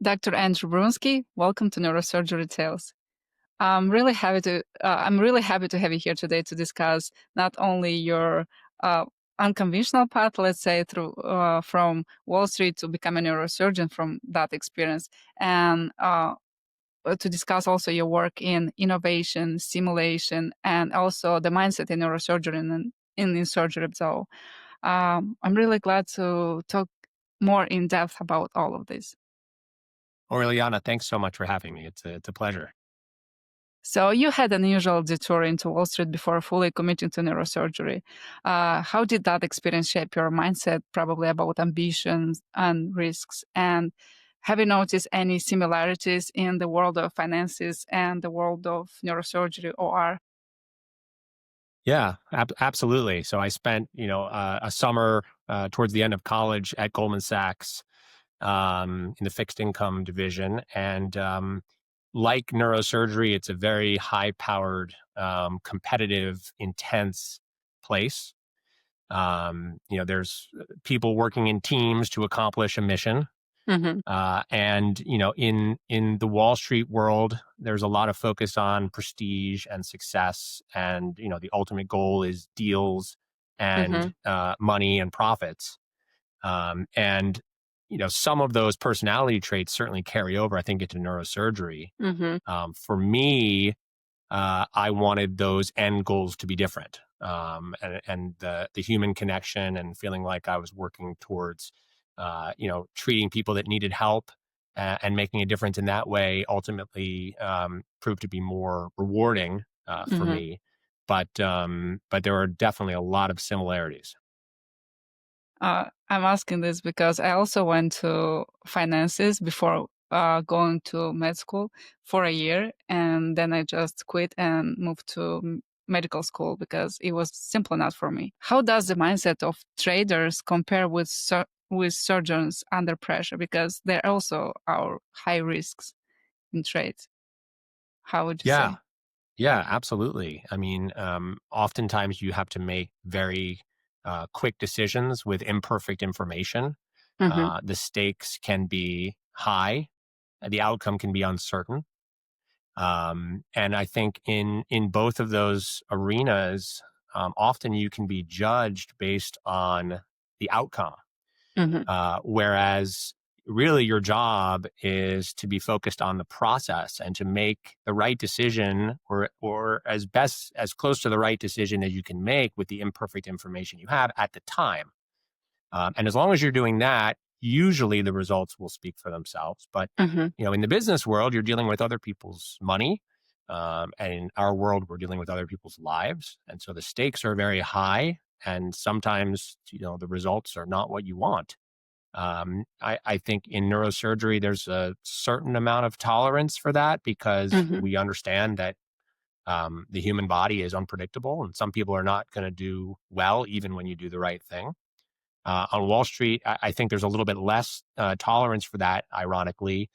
Dr. Andrew Brunsky, welcome to Neurosurgery Tales. I'm really happy to have you here today to discuss not only your unconventional path, let's say, through from Wall Street to become a neurosurgeon from that experience, and to discuss also your work in innovation, simulation, and also the mindset in neurosurgery and in surgery. So I'm really glad to talk more in depth about all of this. Aureliana, thanks so much for having me. It's a pleasure. So you had an unusual detour into Wall Street before fully committing to neurosurgery. How did that experience shape your mindset, probably about ambitions and risks? And have you noticed any similarities in the world of finances and the world of neurosurgery or? Yeah, absolutely. So I spent, a summer towards the end of college at Goldman Sachs in the fixed income division, and like neurosurgery, it's a very high-powered, competitive, intense place. There's people working in teams to accomplish a mission. Mm-hmm. In the Wall Street world, there's a lot of focus on prestige and success, and the ultimate goal is deals Mm-hmm. and money and profits. And some of those personality traits certainly carry over, I think, into neurosurgery. Mm-hmm. For me, I wanted those end goals to be different, and the human connection and feeling like I was working towards treating people that needed help and making a difference in that way ultimately proved to be more rewarding for Mm-hmm. me. But there are definitely a lot of similarities. I'm asking this because I also went to finances before going to med school for a year, and then I just quit and moved to medical school because it was simple enough for me. How does the mindset of traders compare with surgeons under pressure? Because there also are high risks in trades. How would you Yeah, say? yeah, absolutely. I mean, oftentimes you have to make very quick decisions with imperfect information. Mm-hmm. The stakes can be high, and the outcome can be uncertain. And I think in both of those arenas, often you can be judged based on the outcome, Mm-hmm. whereas really your job is to be focused on the process and to make the right decision, or as close to the right decision as you can make with the imperfect information you have at the time. And as long as you're doing that, usually the results will speak for themselves. But Mm-hmm. in the business world, you're dealing with other people's money, and in our world, we're dealing with other people's lives, and so the stakes are very high. And sometimes, the results are not what you want. I think in neurosurgery, there's a certain amount of tolerance for that because Mm-hmm. we understand that the human body is unpredictable, and some people are not going to do well even when you do the right thing. On Wall Street, I think there's a little bit less tolerance for that, ironically,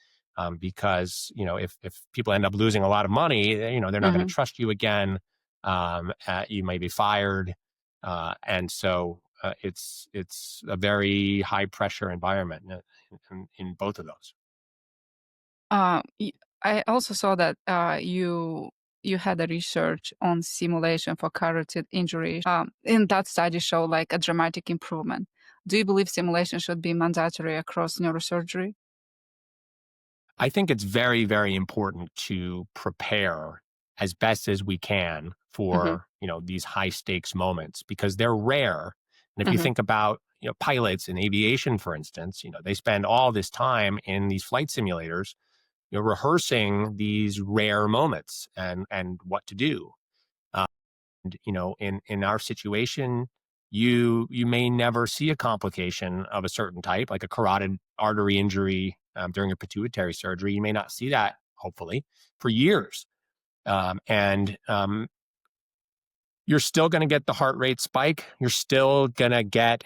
because if people end up losing a lot of money, they're not going Mm-hmm. to trust you again. You may be fired, and so it's a very high pressure environment in both of those. Uh, y- I also saw that you had a research on simulation for carotid injury. In that study, show like a dramatic improvement. Do you believe simulation should be mandatory across neurosurgery? I think it's very, very important to prepare as best as we can Mm-hmm. for, these high stakes moments because they're rare. And if you Mm-hmm. think about, pilots in aviation, for instance, they spend all this time in these flight simulators, rehearsing these rare moments and what to do. And, in our situation, you may never see a complication of a certain type, like a carotid artery injury during a pituitary surgery. You may not see that, hopefully, for years. And you're still going to get the heart rate spike. You're still going to get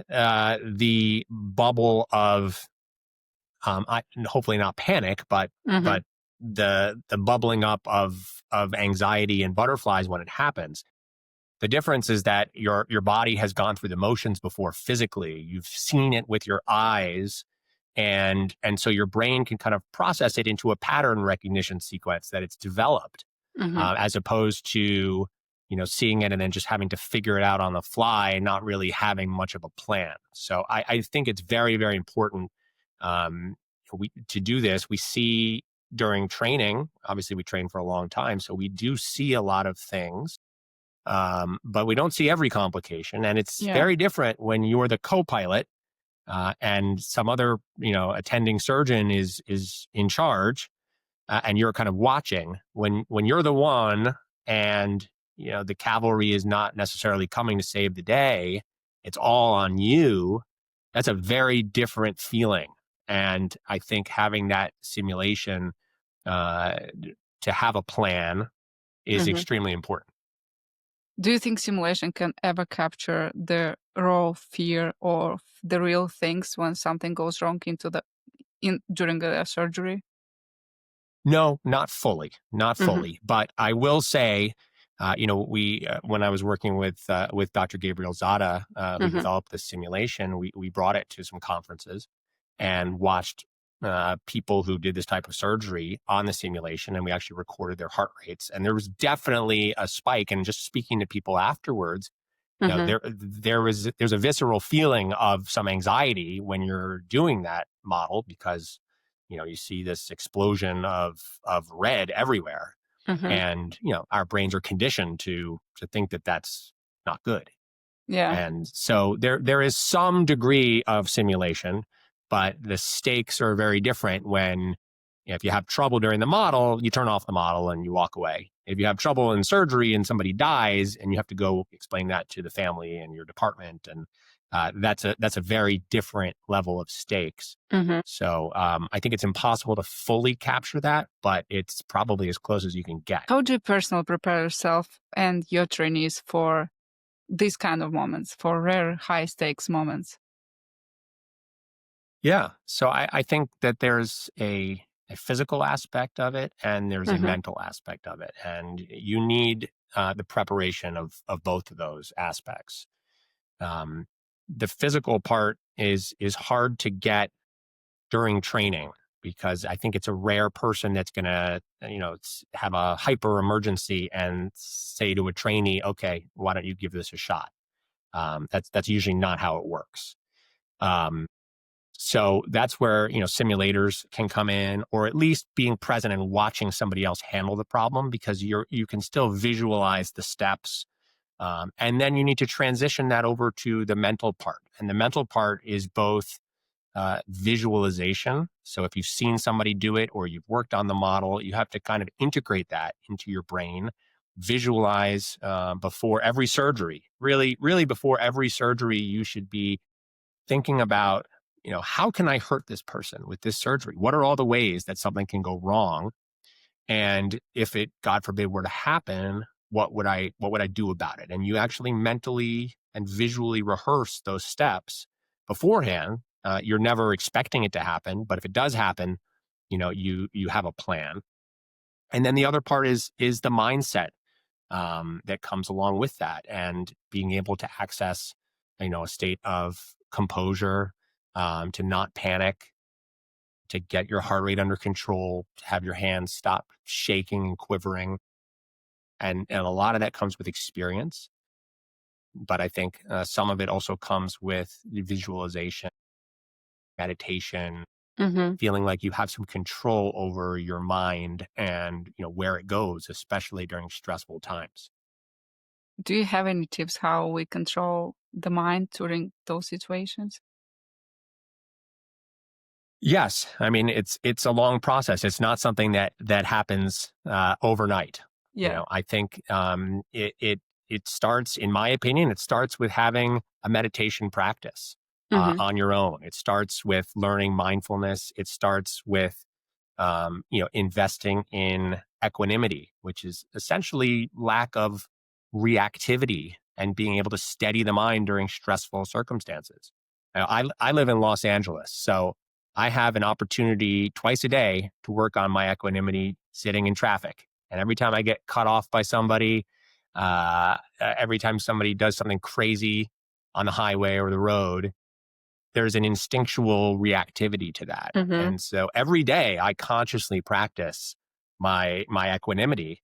the bubble of, hopefully not panic, but Mm-hmm. the bubbling up of anxiety and butterflies when it happens. The difference is that your body has gone through the motions before physically. You've seen it with your eyes. And so your brain can kind of process it into a pattern recognition sequence that it's developed, Hmm. as opposed to, seeing it and then just having to figure it out on the fly and not really having much of a plan. So I think it's very, very important, um, to do this. We see during training, obviously we train for a long time, so we do see a lot of things, but we don't see every complication. And it's Yeah. very different when you're the co-pilot, and some other, attending surgeon is in charge, and you're kind of watching. When you're the one, and the cavalry is not necessarily coming to save the day, it's all on you. That's a very different feeling. And I think having that simulation, uh, to have a plan, is Hmm. extremely important. Do you think simulation can ever capture the raw fear or the real things when something goes wrong into the in during a surgery? No, not fully, not Hmm. fully. But I will say, we when I was working with Dr. Gabriel Zada, who Hmm. developed this simulation, we brought it to some conferences and watched, people who did this type of surgery on the simulation, and we actually recorded their heart rates. And there was definitely a spike. And just speaking to people afterwards, Hmm. there's a visceral feeling of some anxiety when you're doing that model, because you see this explosion of red everywhere. Hmm. And our brains are conditioned to think that that's not good. Yeah. And so there is some degree of simulation, but the stakes are very different when, if you have trouble during the model, you turn off the model and you walk away. If you have trouble in surgery and somebody dies and you have to go explain that to the family and your department, and that's a very different level of stakes. Hmm. So I think it's impossible to fully capture that, but it's probably as close as you can get. How do you personally prepare yourself and your trainees for these kind of moments, for rare high stakes moments? Yeah. So I think that there's a physical aspect of it, and there's a Hmm. mental aspect of it. And you need, the preparation of both of those aspects. Um, the physical part is hard to get during training, because I think it's a rare person that's going to, have a hyper emergency and say to a trainee, okay, why don't you give this a shot? That's usually not how it works. Um, so that's where, simulators can come in, or at least being present and watching somebody else handle the problem, because you can still visualize the steps. And then you need to transition that over to the mental part. And the mental part is both, visualization. So if you've seen somebody do it or you've worked on the model, you have to kind of integrate that into your brain. Visualize, before every surgery. Really, really, before every surgery, you should be thinking about, how can I hurt this person with this surgery? What are all the ways that something can go wrong? And if it, God forbid, were to happen, what would I do about it? And you actually mentally and visually rehearse those steps beforehand. You're never expecting it to happen, but if it does happen, you have a plan. And then the other part is the mindset, that comes along with that, and being able to access, a state of composure, to not panic, to get your heart rate under control, to have your hands stop shaking and quivering. And a lot of that comes with experience. But I think, some of it also comes with the visualization, meditation, Hmm. feeling like you have some control over your mind and, where it goes, especially during stressful times. Do you have any tips how we control the mind during those situations? Yes, I mean, it's a long process. It's not something that happens, overnight. Yeah. I think, it starts, in my opinion, it starts with having a meditation practice, Hmm. on your own. It starts with learning mindfulness. It starts with, investing in equanimity, which is essentially lack of reactivity and being able to steady the mind during stressful circumstances. Now, I live in Los Angeles, so I have an opportunity twice a day to work on my equanimity sitting in traffic. And every time I get cut off by somebody, every time somebody does something crazy on the highway or the road, there's an instinctual reactivity to that. Mhm. And so every day I consciously practice my equanimity.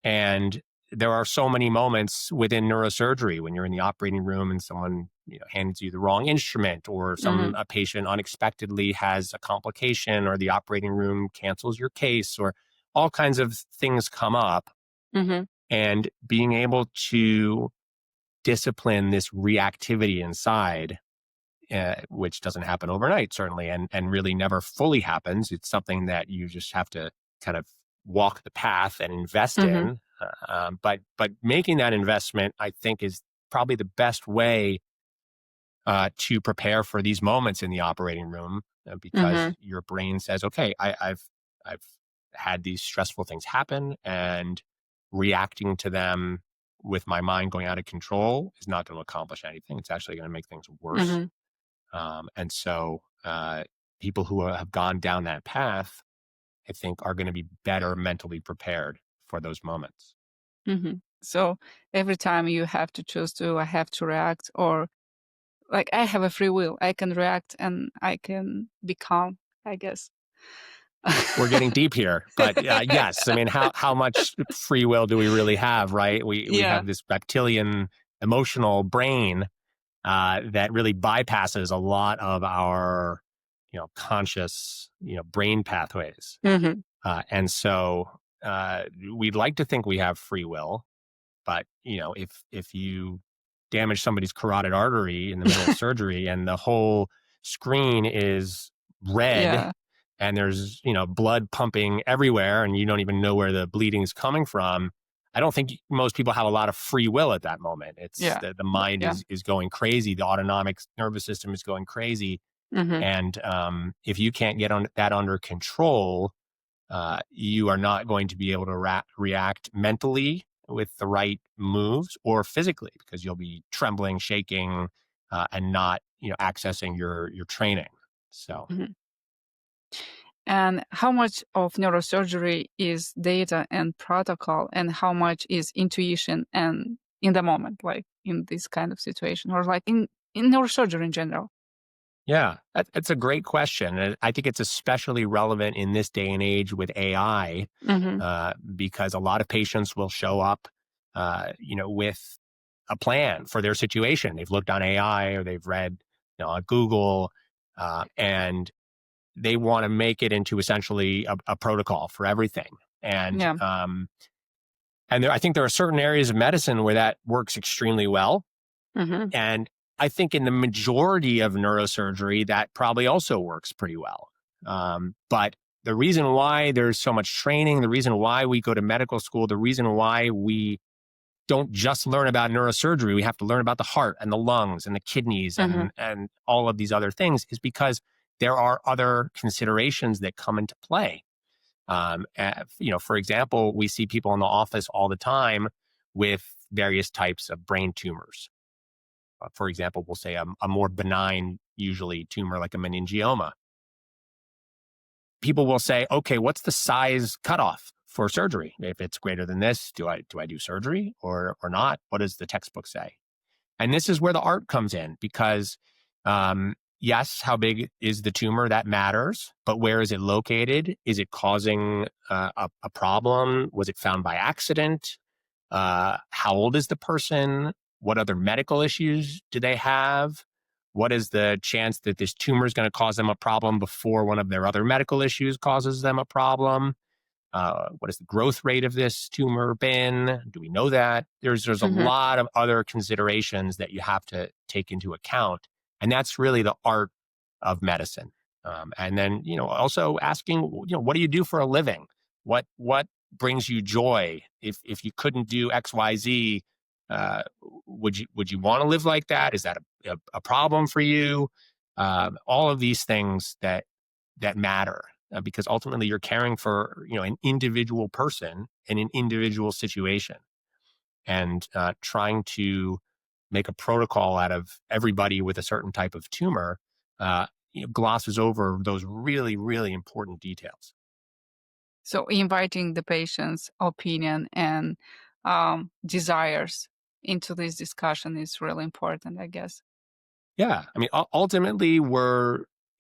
And there are so many moments within neurosurgery when you're in the operating room and someone hands you the wrong instrument, or Mhm. a patient unexpectedly has a complication, or the operating room cancels your case, or all kinds of things come up. Mhm. And being able to discipline this reactivity inside, which doesn't happen overnight, certainly, and really never fully happens. It's something that you just have to kind of walk the path and invest Mhm. in. But making that investment, I think, is probably the best way to prepare for these moments in the operating room, because Mhm. your brain says, "Okay, I've had these stressful things happen, and reacting to them with my mind going out of control is not going to accomplish anything. It's actually going to make things worse." Mhm. And so people who have gone down that path, I think, are going to be better mentally prepared for those moments. Mhm. So every time you have to choose, do I have to react, or like I have a free will, I can react and I can be calm, I guess. We're getting deep here, but yes, I mean, how much free will do we really have, right? We Yeah. have this reptilian emotional brain that really bypasses a lot of our conscious brain pathways, Mhm. and so we'd like to think we have free will. But, if you damage somebody's carotid artery in the middle of surgery and the whole screen is red, Yeah. and there's, blood pumping everywhere, and you don't even know where the bleeding is coming from, I don't think most people have a lot of free will at that moment. It's Yeah. the mind Yeah. is going crazy. The autonomic nervous system is going crazy. Mhm. And if you can't get that under control, you are not going to be able to react mentally with the right moves, or physically, because you'll be trembling, shaking, and not accessing your training. So Mhm. And how much of neurosurgery is data and protocol, and how much is intuition and in the moment, like in this kind of situation, or like in neurosurgery in general? yeah, that's a great question, and I think it's especially relevant in this day and age with AI, Mhm. because a lot of patients will show up, with a plan for their situation. They've looked on AI, or they've read, on Google, and they want to make it into essentially a protocol for everything. And Yeah. I think there are certain areas of medicine where that works extremely well. Mhm. And I think in the majority of neurosurgery, that probably also works pretty well. But the reason why there's so much training, the reason why we go to medical school, the reason why we don't just learn about neurosurgery, we have to learn about the heart and the lungs and the kidneys Mhm. and all of these other things, is because there are other considerations that come into play. For example, we see people in the office all the time with various types of brain tumors. For example, we'll say a more benign, usually tumor like a meningioma. People will say, okay, what's the size cutoff for surgery? If it's greater than this, do I do surgery or not? What does the textbook say? And this is where the art comes in, because yes, how big is the tumor? That matters. But where is it located? Is it causing a problem? Was it found by accident? How old is the person? What other medical issues do they have? What is the chance that this tumor is going to cause them a problem before one of their other medical issues causes them a problem? What has the growth rate of this tumor been? Do we know that? There's a Mhm. lot of other considerations that you have to take into account, and that's really the art of medicine. And then also asking, what do you do for a living? What brings you joy? If you couldn't do X, Y, Z, uh, would you want to live like that? Is that a problem for you? All of these things that matter, because ultimately you're caring for an individual person in an individual situation, and trying to make a protocol out of everybody with a certain type of tumor glosses over those really, really important details. So inviting the patient's opinion and desires into this discussion is really important, I guess. Yeah. I mean, ultimately,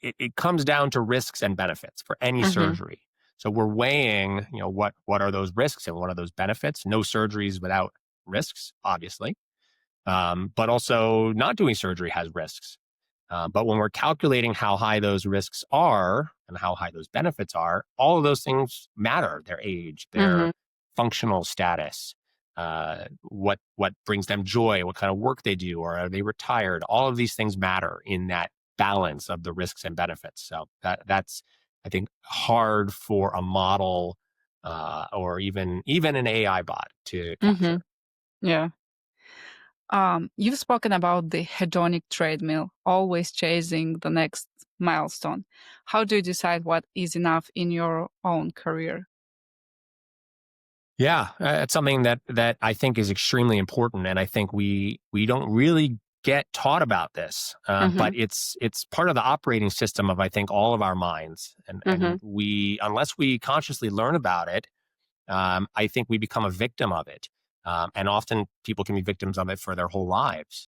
it comes down to risks and benefits for any Mhm. surgery. So we're weighing, what are those risks and what are those benefits? No surgeries without risks, obviously. But also, not doing surgery has risks. But when we're calculating how high those risks are and how high those benefits are, all of those things matter: their age, their Mhm. functional status, what brings them joy, what kind of work they do, or are they retired? All of these things matter in that balance of the risks and benefits. So that's, I think, hard for a model or even an AI bot to Mhm. capture. Yeah. You've spoken about the hedonic treadmill, always chasing the next milestone. How do you decide what is enough in your own career? Yeah, it's something that I think is extremely important, and I think we don't really get taught about this, but Mhm. it's part of the operating system of, I think, all of our minds, and Mhm. we, unless we consciously learn about it, I think we become a victim of it, and often people can be victims of it for their whole lives.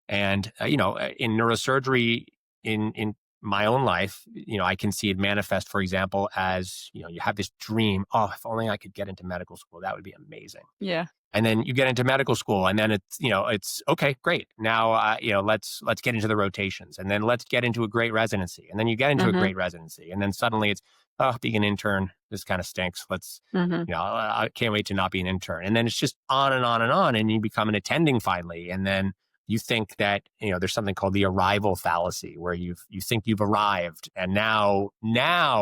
And in neurosurgery, in my own life, I can see it manifest, for example, as you have this dream. Oh, if only I could get into medical school, that would be amazing. Yeah. And then you get into medical school, and then it's okay, great. Now let's get into the rotations, and then let's get into a great residency, and then you get into a Mhm. great residency, and then suddenly it's, oh, being an intern, this kind of stinks. Let's Mhm. I can't wait to not be an intern, and then it's just on and on and on, and you become an attending finally, and then you think that there's something called the arrival fallacy, where you think you've arrived, and now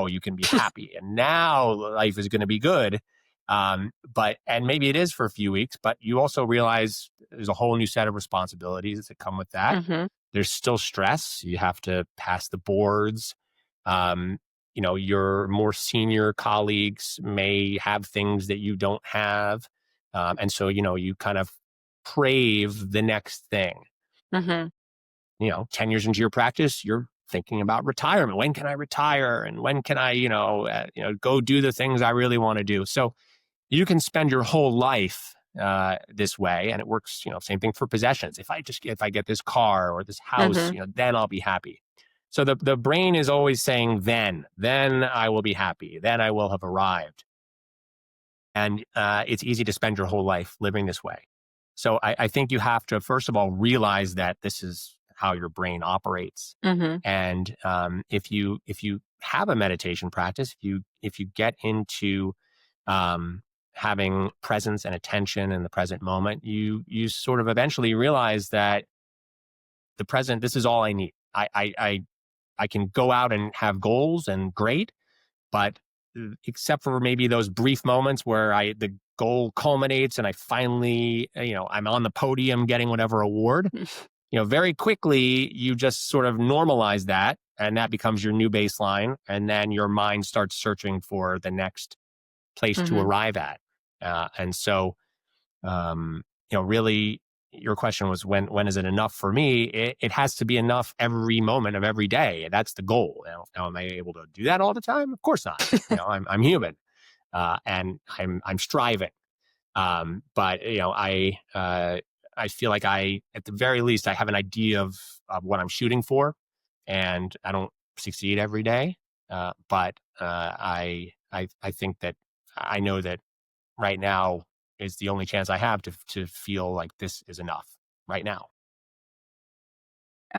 you can be happy, and now life is going to be good. And maybe it is for a few weeks, but you also realize there's a whole new set of responsibilities that come with that. Mhm. There's still stress. You have to pass the boards. Um, your more senior colleagues may have things that you don't have. And so, you kind of crave the next thing. Mhm. 10 years into your practice, you're thinking about retirement. When can I retire? And when can I, go do the things I really want to do? So, you can spend your whole life this way, and it works. Same thing for possessions. If I get this car or this house, Mhm. then I'll be happy. So the brain is always saying, then I will be happy, then I will have arrived. And it's easy to spend your whole life living this way. So I think you have to, first of all, realize that this is how your brain operates. Mhm. And if you have a meditation practice, if you get into um, having presence and attention in the present moment, you sort of eventually realize that the present, this is all I need. I can go out and have goals, and great, but except for maybe those brief moments where the goal culminates and I finally, I'm on the podium getting whatever award, very quickly you just sort of normalize that, and that becomes your new baseline, and then your mind starts searching for the next place to Mhm. arrive at. And so, really, your question was, when is it enough for me? It has to be enough every moment of every day. That's the goal. Now, am I able to do that all the time? Of course not. I'm human, and I'm striving. But I feel like at the very least, I have an idea of what I'm shooting for, and I don't succeed every day. But I think that I know that right now is the only chance I have to feel like this is enough right now.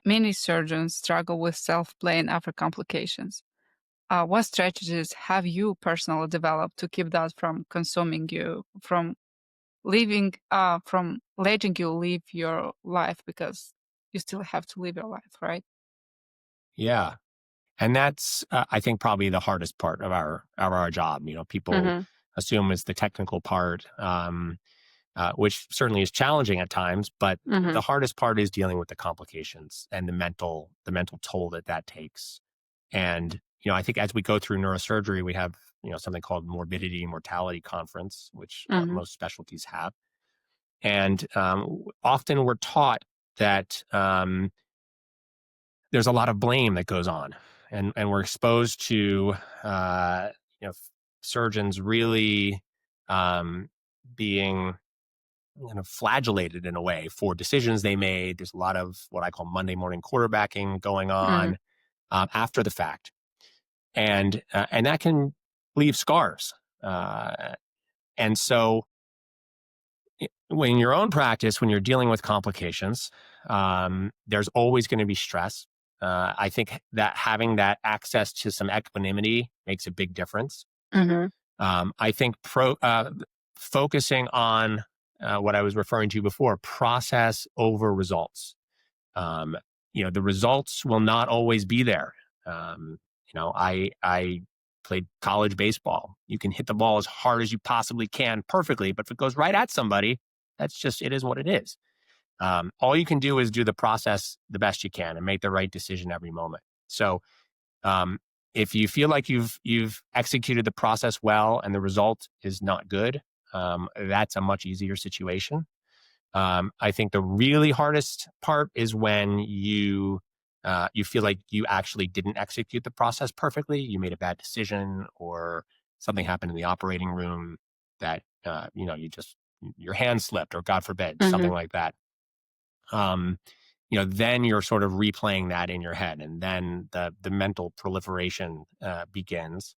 Many surgeons struggle with self-blame after complications. What strategies have you personally developed to keep that from consuming you, from letting you live your life because you still have to live your life, right? Yeah. And that's, I think, probably the hardest part of our job. People Mhm. assume it's the technical part, which certainly is challenging at times. But the Mhm. hardest part is dealing with the complications and the mental toll that takes. And I think as we go through neurosurgery, we have something called morbidity and mortality conference, which Mhm. most specialties have. And often we're taught that there's a lot of blame that goes on, and we're exposed to uh, surgeons really being kind of flagellated in a way for decisions they made. There's a lot of what I call Monday morning quarterbacking going Hmm. on after the fact, and that can leave scars. And so, when in your own practice, when you're dealing with complications, there's always going to be stress. I think that having that access to some equanimity makes a big difference. Hmm. I think focusing on what I was referring to before, process over results. Um, the results will not always be there. I played college baseball. You can hit the ball as hard as you possibly can perfectly, but if it goes right at somebody, that's just, it is what it is. All you can do is do the process the best you can and make the right decision every moment. So, um, if you feel like you've executed the process well and the result is not good, that's a much easier situation. I think the really hardest part is when you feel like you actually didn't execute the process perfectly. You made a bad decision, or something happened in the operating room that your hand slipped, or God forbid, Hmm. something like that. Um, then you're sort of replaying that in your head, and then the mental proliferation begins.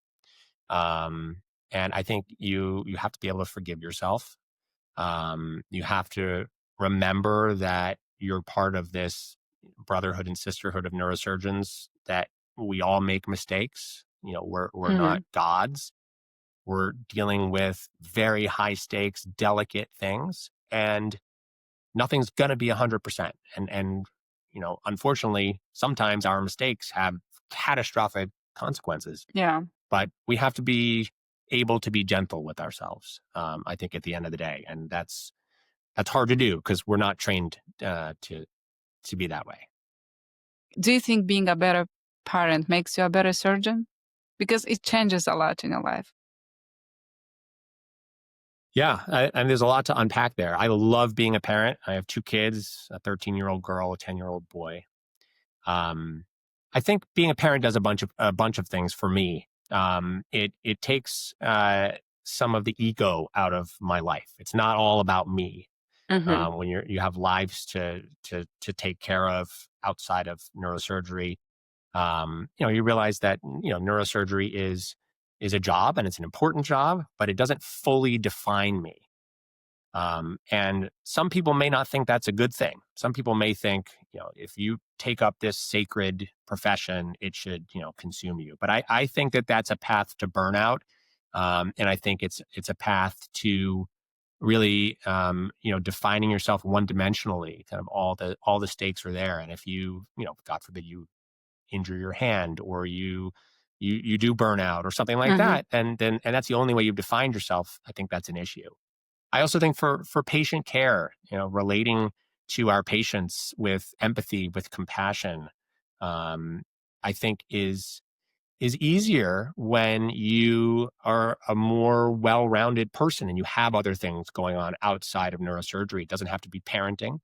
Um, and I think you have to be able to forgive yourself. You have to remember that you're part of this brotherhood and sisterhood of neurosurgeons, that we all make mistakes. We're not Hmm. gods. We're dealing with very high stakes, delicate things, and nothing's going to be 100%. And unfortunately, sometimes our mistakes have catastrophic consequences, Yeah. but we have to be able to be gentle with ourselves. I think at the end of the day, and that's hard to do because we're not trained to be that way. Do you think being a better parent makes you a better surgeon? Because it changes a lot in your life. Yeah, and there's a lot to unpack there. I love being a parent. I have two kids, a 13-year-old girl, a 10-year-old boy. Um, I think being a parent does a bunch of things for me. It takes some of the ego out of my life. It's not all about me. Hmm. When you have lives to take care of outside of neurosurgery, you realize that neurosurgery is a job, and it's an important job, but it doesn't fully define me. And some people may not think that's a good thing. Some people may think, if you take up this sacred profession, it should, consume you. But I think that that's a path to burnout. And I think it's a path to really, defining yourself one dimensionally. Kind of all the stakes are there. And if God forbid, you injure your hand, or you do burnout or something like Hmm. that, and that's the only way you've defined yourself, I think that's an issue. I also think for patient care, relating to our patients with empathy, with compassion, um, I think is easier when you are a more well-rounded person and you have other things going on outside of neurosurgery. It doesn't have to be parenting,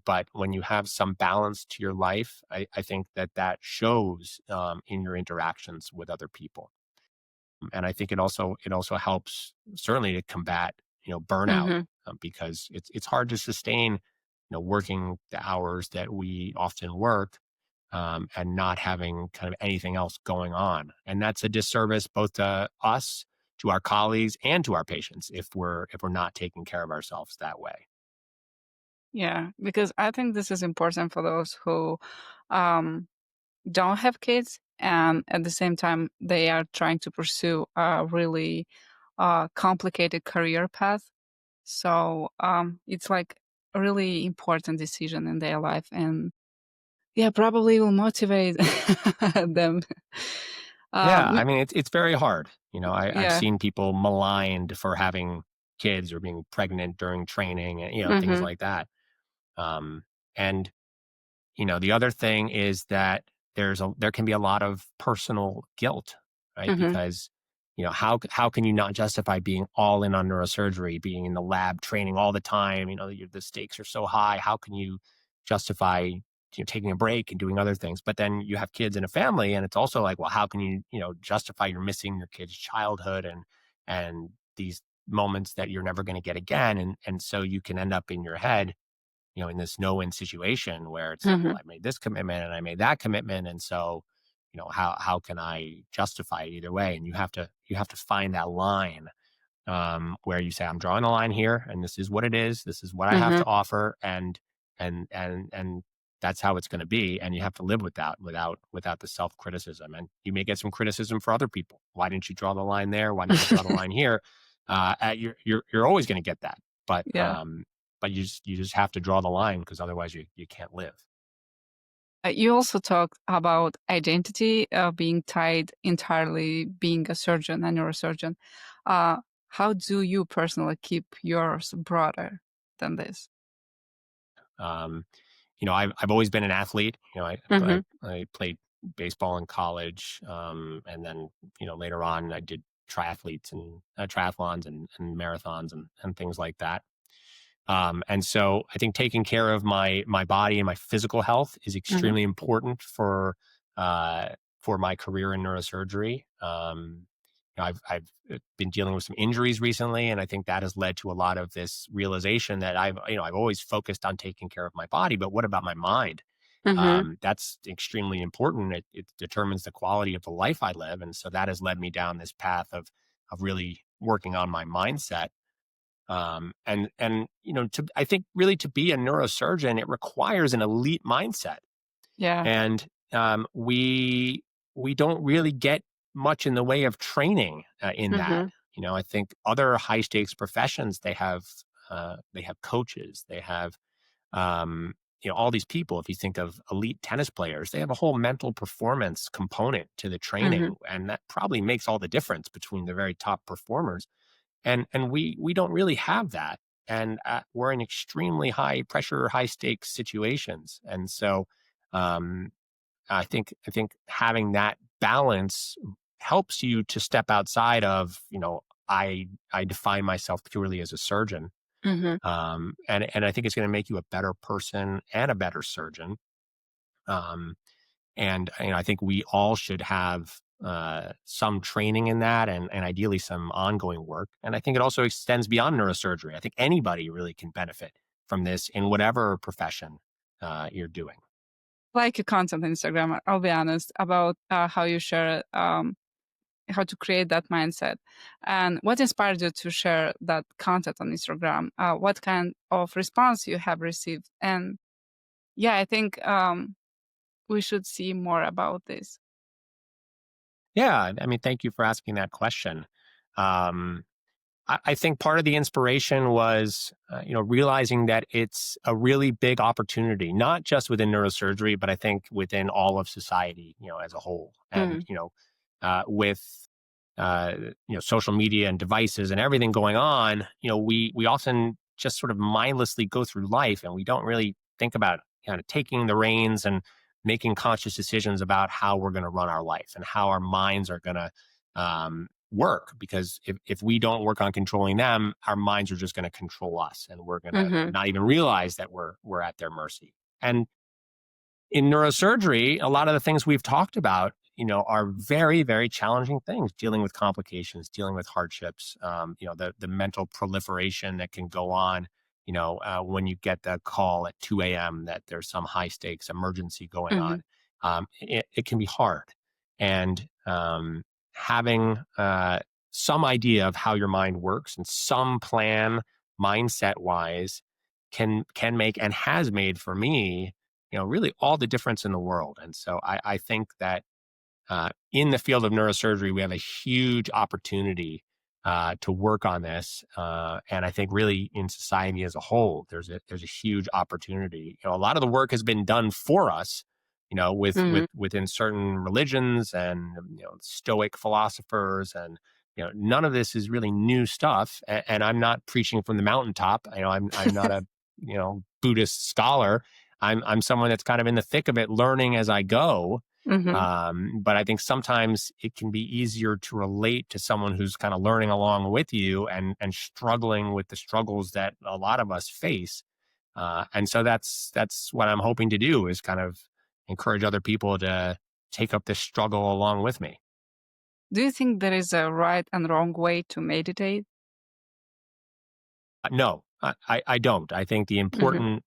but when you have some balance to your life, I think that shows in your interactions with other people. And I think it also helps certainly to combat burnout, Hmm. because it's hard to sustain working the hours that we often work, and not having kind of anything else going on. And that's a disservice both to us, to our colleagues, and to our patients if we're not taking care of ourselves that way. Yeah, because I think this is important for those who um, don't have kids, and at the same time they are trying to pursue a really complicated career path. So it's like a really important decision in their life, and yeah, probably will motivate them. Yeah, Um, I mean it's very hard. I've yeah. seen people maligned for having kids or being pregnant during training, and things Hmm. like that. Um, and the other thing is that there can be a lot of personal guilt, right? Hmm. Because how can you not justify being all in on neurosurgery, being in the lab, training all the time? The stakes are so high. How can you justify taking a break and doing other things? But then you have kids and a family, and it's also like, well, how can you justify you're missing your kid's childhood and these moments that you're never going to get again. And so you can end up in your head, in this no-win situation where it's like, well, Mhm. I made this commitment and I made that commitment. And so, how can I justify it either way? And you have to find that line, where you say, I'm drawing a line here, and this is what it is. This is what I have Mhm. to offer, and that's how it's going to be. And you have to live with that without the self criticism. And you may get some criticism for other people. Why didn't you draw the line there? Why didn't you draw the line here? You're always going to get that, but Yeah. you just have to draw the line because otherwise you can't live. You also talked about identity being tied entirely being a surgeon, a neurosurgeon. Uh, how do you personally keep yours broader than this? Um, I've always been an athlete. Mhm. I played baseball in college, and then later on I did triathlons and marathons and things like that. And so I think taking care of my body and my physical health is Mhm. extremely important uh, for my career in neurosurgery. I've been dealing with some injuries recently, and I think that has led to a lot of this realization that I've always focused on taking care of my body, but what about my mind? Mhm. That's extremely important. It determines the quality of the life I live, and so that has led me down this path of really working on my mindset. To I think really to be a neurosurgeon, it requires an elite mindset, Yeah. and we don't really get much in the way of training in that. Mhm. I think other high stakes professions they have coaches, they have all these people. If you think of elite tennis players, they have a whole mental performance component to the Mhm. training, and that probably makes all the difference between the very top performers. And we don't really have that, and we're in extremely high pressure, high stakes situations. And so um, I think having that balance helps you to step outside of, I define myself purely as a surgeon, Mhm. and I think it's going to make you a better person and a better surgeon. um, and I think we all should have some training in that, and ideally some ongoing work. And I think it also extends beyond neurosurgery. I think anybody really can benefit from this in whatever profession you're doing. Like your content on Instagram, I'll be honest about how you share, how to create that mindset, and what inspired you to share that content on Instagram. What kind of response you have received, and yeah, I think we should see more about this. Yeah, I mean, thank you for asking that question. Um, I think part of the inspiration was, realizing that it's a really big opportunity, not just within neurosurgery, but I think within all of society, as a whole. And, Mm. with, uh, social media and devices and everything going on, we often just sort of mindlessly go through life and we don't really think about kind of taking the reins and making conscious decisions about how we're going to run our life and how our minds are going to, work, because if we don't work on controlling them, our minds are just going to control us, and we're going to Mhm. not even realize that we're at their mercy. And in neurosurgery, a lot of the things we've talked about, are very, very challenging things, dealing with complications, dealing with hardships, the mental proliferation that can go on, when you get the call at 2 a.m. that there's some high stakes emergency going on. Mhm. It can be hard. And having some idea of how your mind works and some plan mindset wise can make, and has made for me, really all the difference in the world. And so I think that in the field of neurosurgery, we have a huge opportunity to work on this. And I think really in society as a whole, there's a huge opportunity. A lot of the work has been done for us, Mhm. within certain religions and Stoic philosophers, and none of this is really new stuff. And I'm not preaching from the mountaintop. I'm not a Buddhist scholar. I'm someone that's kind of in the thick of it, learning as I go. Mhm. But I think sometimes it can be easier to relate to someone who's kind of learning along with you and struggling with the struggles that a lot of us face. And so that's what I'm hoping to do, is kind of encourage other people to take up this struggle along with me. Do you think there is a right and wrong way to meditate? No, I don't. I think Mhm,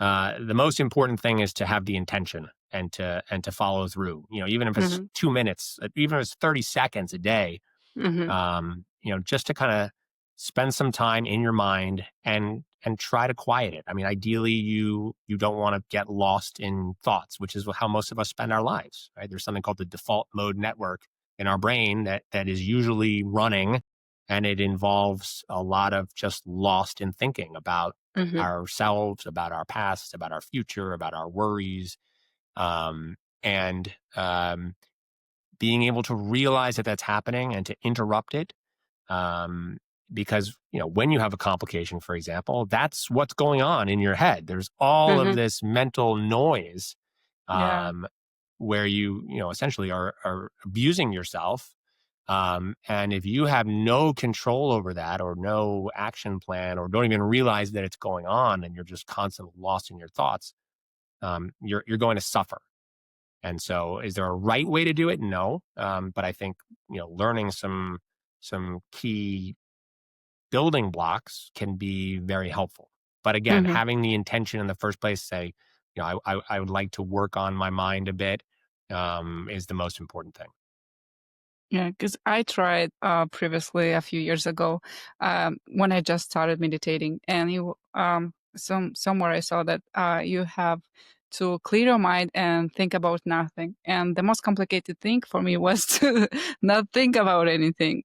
the most important thing is to have the intention and to follow through. Even if it's mhm, 2 minutes, even if it's 30 seconds a day, mhm, just to kind of spend some time in your mind and try to quiet it. I mean, ideally, you don't want to get lost in thoughts, which is how most of us spend our lives. Right? There's something called the default mode network in our brain that is usually running, and it involves a lot of just lost in thinking about mhm, ourselves, about our past, about our future, about our worries, and being able to realize that that's happening and to interrupt it, um, because when you have a complication, for example, that's what's going on in your head. There's all of mhm. this mental noise, Yeah, um, where you essentially are abusing yourself. And if you have no control over that, or no action plan, or don't even realize that it's going on, and you're just constantly lost in your thoughts, you're going to suffer. And so, is there a right way to do it? No. But I think learning some key building blocks can be very helpful. But again, mhm. having the intention in the first place, say, I would like to work on my mind a bit, is the most important thing. Yeah, because I tried previously a few years ago when I just started meditating, and somewhere I saw that you have to clear your mind and think about nothing. And the most complicated thing for me was to not think about anything.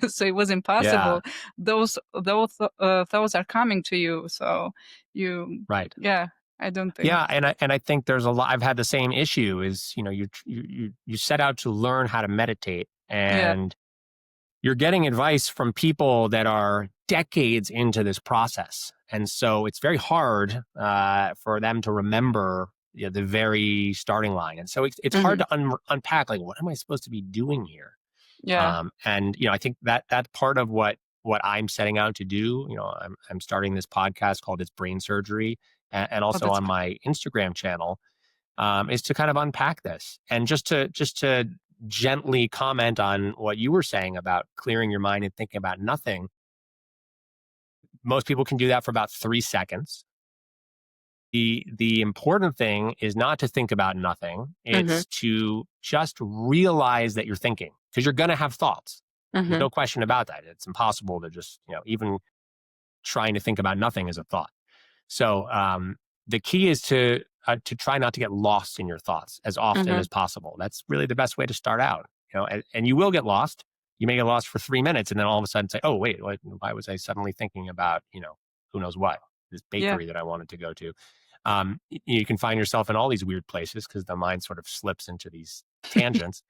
So it was Yeah, impossible. Those thoughts are coming to you, so you, right. yeah, I don't think. Yeah, and I think there's a lot. I've had the same issue. Is you set out to learn how to meditate, Yeah. and you're getting advice from people that are decades into this process. And so it's very hard for them to remember the very starting line. And so it's hard Hmm. to unpack, like, what am I supposed to be doing here? Yeah. And I think that's part of what I'm setting out to do. I'm starting this podcast called It's Brain Surgery, and Oh, also that's on great. my Instagram channel, is to kind of unpack this, and just to gently comment on what you were saying about clearing your mind and thinking about nothing. Most people can do that for about 3 seconds. The important thing is not to think about nothing. Hmm. It's to just realize that you're thinking, because you're going to have thoughts. There's Hmm. no question about that. It's impossible to just, even trying to think about nothing is a thought. So the key is to try not to get lost in your thoughts as often Hmm. as possible. That's really the best way to start out. And you will get lost. You may get lost for 3 minutes, and then all of a sudden say, "Oh, wait, why was I suddenly thinking about who knows what, this Yeah. bakery that I wanted to go to?" You can find yourself in all these weird places because the mind sort of slips into these tangents.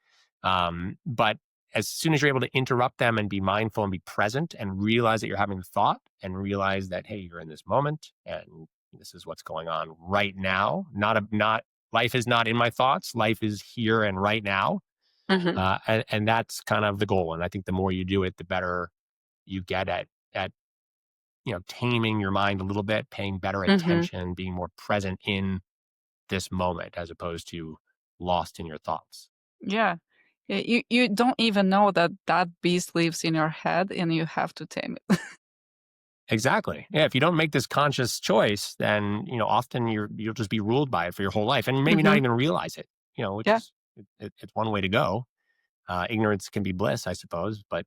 But as soon as you're able to interrupt them and be mindful and be present and realize that you're having a thought, and realize that, hey, you're in this moment and this is what's going on right now. Not life is not in my thoughts. Life is here and right now. Hmm. And that's kind of the goal. And I think the more you do it, the better you get at taming your mind a little bit, paying better Hmm. attention, being more present in this moment as opposed to lost in your thoughts. Yeah. Yeah, you don't even know that that beast lives in your head and you have to tame it. Exactly. Yeah. If you don't make this conscious choice, then often you'll just be ruled by it for your whole life, and maybe not Hmm. even realize it. Which Yeah. is it's one way to go. Ignorance can be bliss, I suppose, but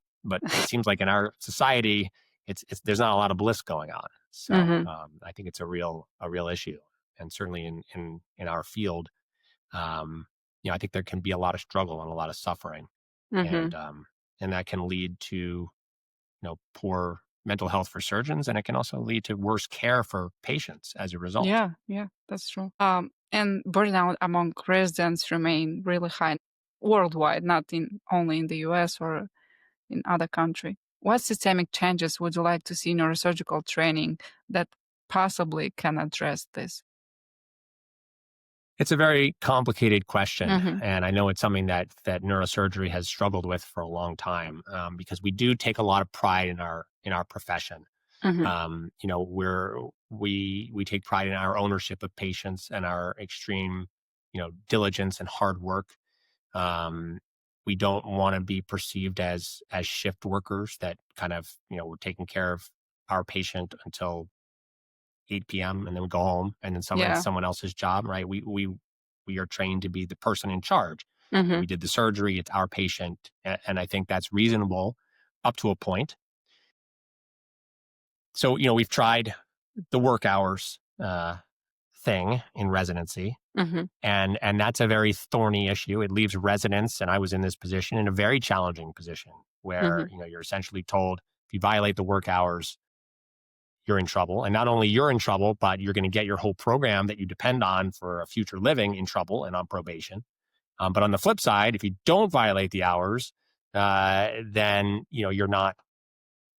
it seems like in our society, it's there's not a lot of bliss going on. So Hmm. I think it's a real issue, and certainly in our field, I think there can be a lot of struggle and a lot of suffering, Hmm. and that can lead to poor mental health for surgeons, and it can also lead to worse care for patients as a result. Yeah, yeah, that's true. And burnout among residents remain really high worldwide, not in only in the US or in other country. What systemic changes would you like to see in neurosurgical training that possibly can address this? It's a very complicated question, Hmm. and I know it's something that neurosurgery has struggled with for a long time, because we do take a lot of pride in our profession. Hmm. We take pride in our ownership of patients and our extreme, diligence and hard work. Um, we don't want to be perceived as shift workers that kind of we're taking care of our patient until 8 p.m. and then we go home, and then it's Yeah. someone else's job, right? We are trained to be the person in charge. Mhm. We did the surgery; it's our patient, and I think that's reasonable up to a point. So we've tried the work hours thing in residency, Mhm. and that's a very thorny issue. It leaves residents, and I was in this position, in a very challenging position where Mhm. you're essentially told, if you violate the work hours, you're in trouble. And not only you're in trouble, but you're going to get your whole program that you depend on for a future living in trouble and on probation. But on the flip side, if you don't violate the hours, then you're not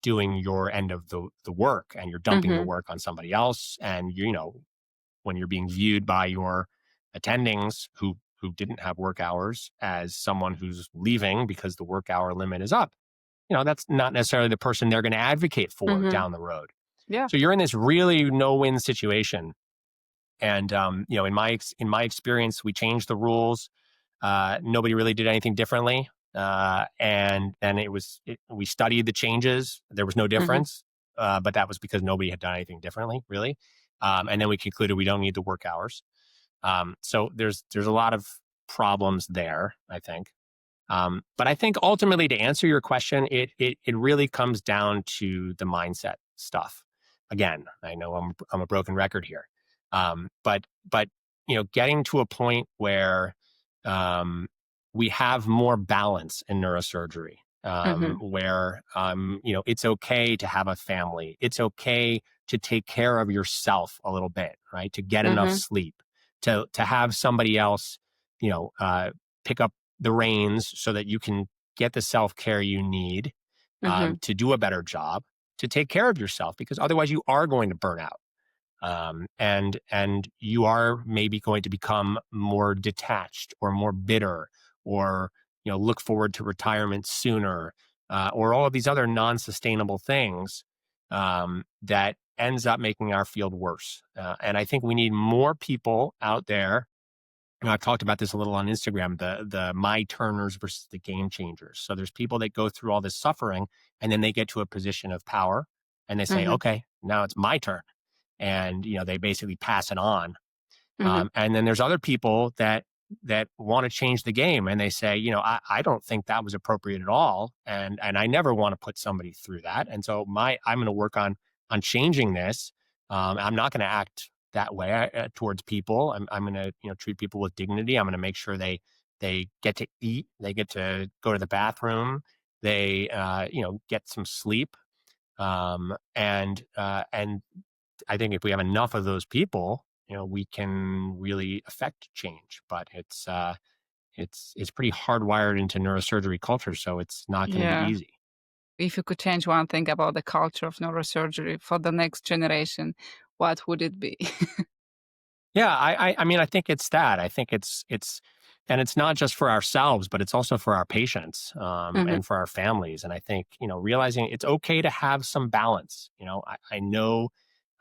doing your end of the work, and you're dumping the Mhm. work on somebody else. And when you're being viewed by your attendings who didn't have work hours as someone who's leaving because the work hour limit is up, that's not necessarily the person they're going to advocate for Mhm. down the road. Yeah. So you're in this really no-win situation. And in my experience, we changed the rules. Nobody really did anything differently. And then we studied the changes. There was no Mhm. difference, but that was because nobody had done anything differently, really. And then we concluded we don't need the work hours. So there's a lot of problems there, I think. But I think ultimately, to answer your question, it really comes down to the mindset stuff. Again, I know I'm a broken record here, but getting to a point where um, we have more balance in neurosurgery, Mhm. where it's okay to have a family, it's okay to take care of yourself a little bit, right? To get enough Mhm. sleep, to have somebody else, pick up the reins so that you can get the self care you need Mhm. to do a better job, to take care of yourself, because otherwise you are going to burn out. And you are maybe going to become more detached or more bitter, or look forward to retirement sooner, or all of these other non-sustainable things that ends up making our field worse. And I think we need more people out there. I've talked about this a little on Instagram, the my turners versus the game changers. So there's people that go through all this suffering, and then they get to a position of power, and they say, Mhm. okay, now it's my turn. And they basically pass it on. Mhm. And then there's other people that want to change the game, and they say, I don't think that was appropriate at all, and I never want to put somebody through that. And so I'm going to work on changing this. I'm not going to act that way towards people. I'm going to treat people with dignity. I'm going to make sure they get to eat, they get to go to the bathroom, they get some sleep. And I think if we have enough of those people, we can really affect change. But it's pretty hardwired into neurosurgery culture, so it's not going to be Yeah. easy. If you could change one thing about the culture of neurosurgery for the next generation, what would it be? Yeah, I mean, I think it's that. I think and it's not just for ourselves, but it's also for our patients, Mhm. and for our families. And I think realizing it's okay to have some balance. I know,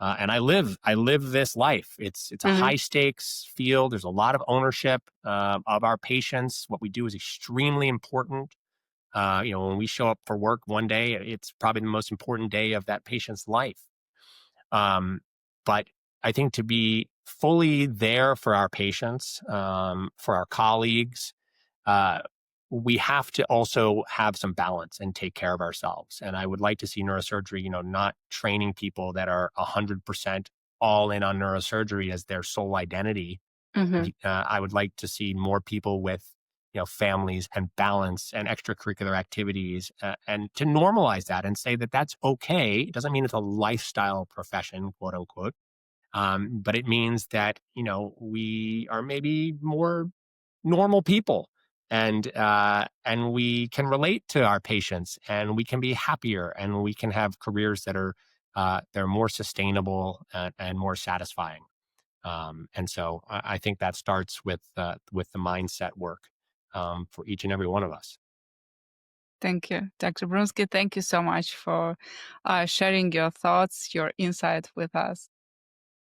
and I live this life. It's a Mhm. high stakes field. There's a lot of ownership of our patients. What we do is extremely important. When we show up for work one day, it's probably the most important day of that patient's life. Um, but I think to be fully there for our patients, for our colleagues, uh, we have to also have some balance and take care of ourselves. And I would like to see neurosurgery, not training people that are 100% all in on neurosurgery as their sole identity. Mhm. I would like to see more people with families and balance and extracurricular activities, and to normalize that and say that that's okay. It doesn't mean it's a lifestyle profession, quote unquote, but it means that we are maybe more normal people, and we can relate to our patients, and we can be happier, and we can have careers that are they're more sustainable and more satisfying. And so I think that starts with the mindset work for each and every one of us. Thank you, Dr. Brunsky. Thank you so much for sharing your thoughts, your insight with us.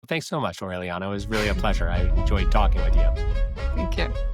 Thanks so much, Aureliano. It was really a pleasure. I enjoyed talking with you. Thank you.